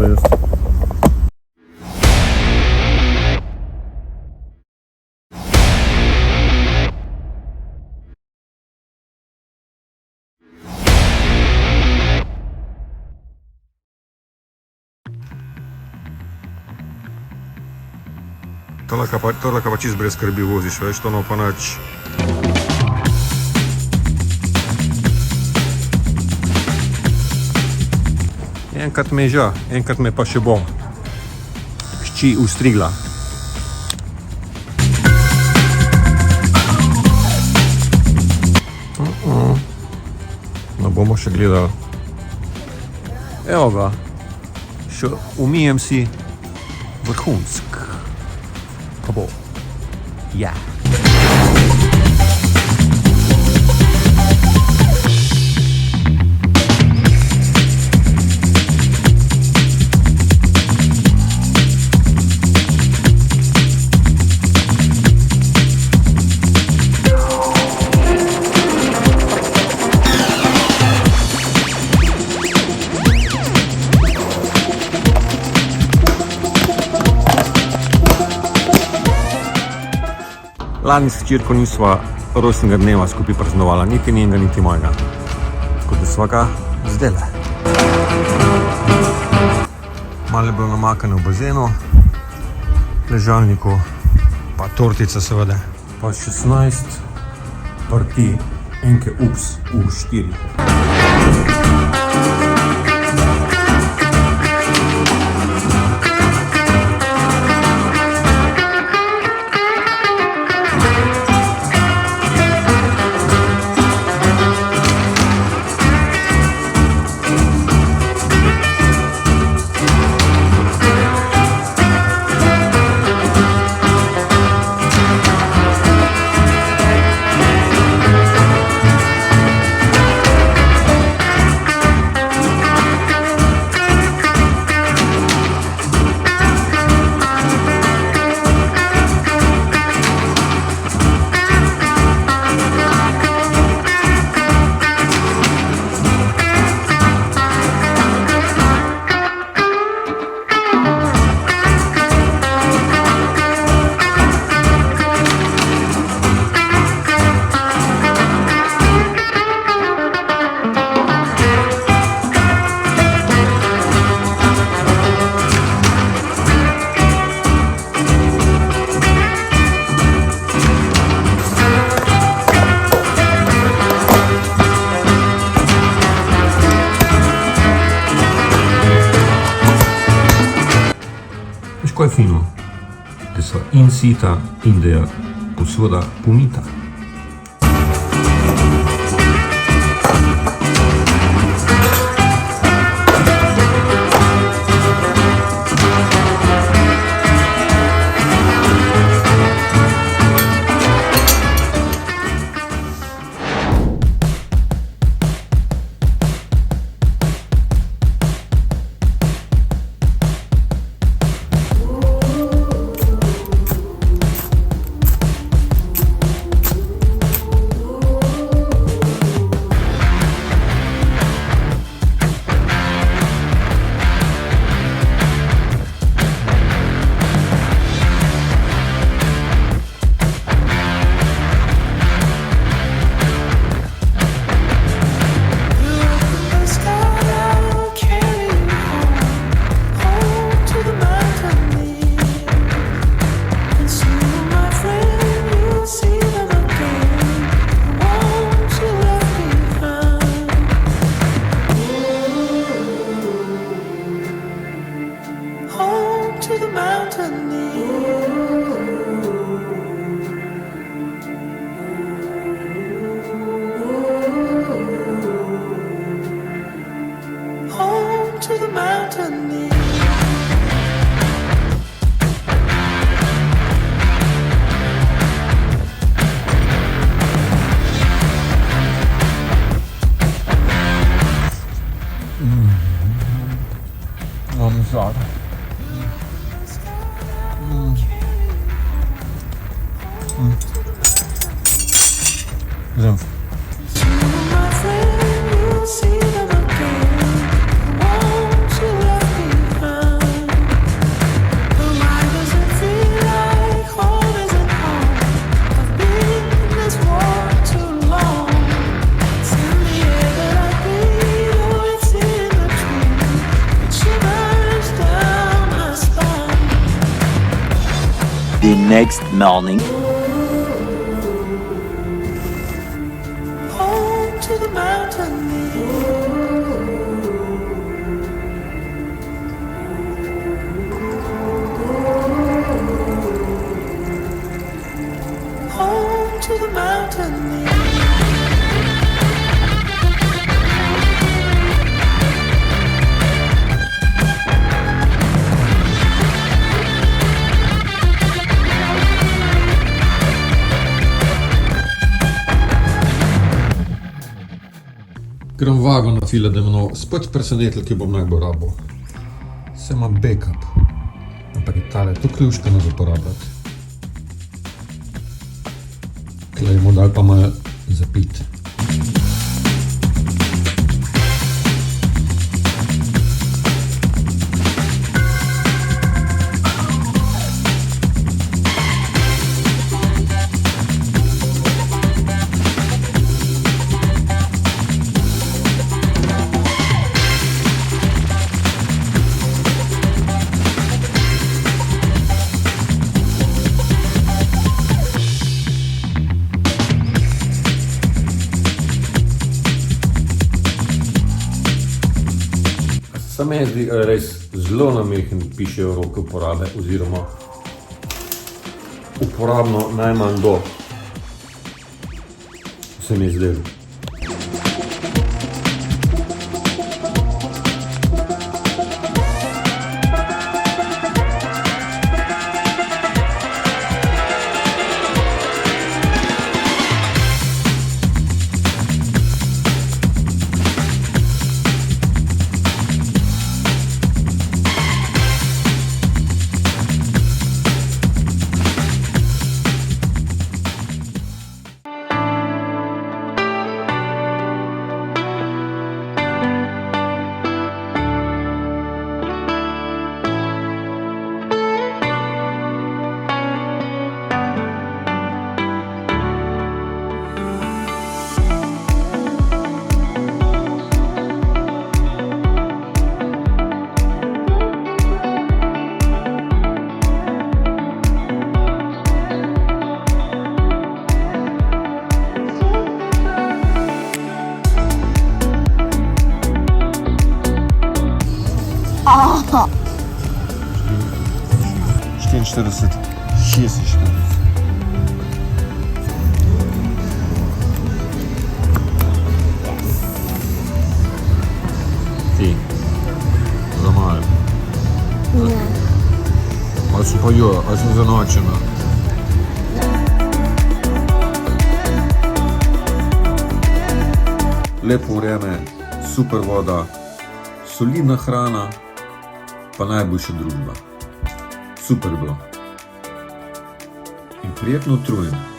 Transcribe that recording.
to jest. Tole pa čist brez skrbi voziš, veš, to no pa nič. Enkrat me že, enkrat me pa še bo. Hči ustrigla. No bomo še gledali. Evo ga, še umijem si vrhunsk. Pa bo. Ja. Lani s hčerko nisva rojstnega dneva skupaj praznovala, niti njenega, niti mojega. Tako da sva ga zdajle. Malo je bilo namakane v bazenu, ležalniku, pa tortica seveda. Pa 16 partij enke ups U4. Ko je fino, da so in sita in da je posoda pomita. Zad. Gremo. next morning. Home to the mountain. Home to the mountain. Grem vago na fila, da me spet presenetili, ki bom najbolj rabo. Se ima backup. Ampak je tale to ključkano za porabljati. Klej mu dal pa malo zapit. Se mi zdi res zelo namehen pišejo roke uporabe oziroma uporabno najmanj do. Se mi zdi. Aha. 44, 46. Ti, za malo. Ne. Ali so pa jo, ali sem zanočena. Lepo vreme, super voda, solidna hrana, pa najboljša družba. Super bilo. In prijetno utrujen.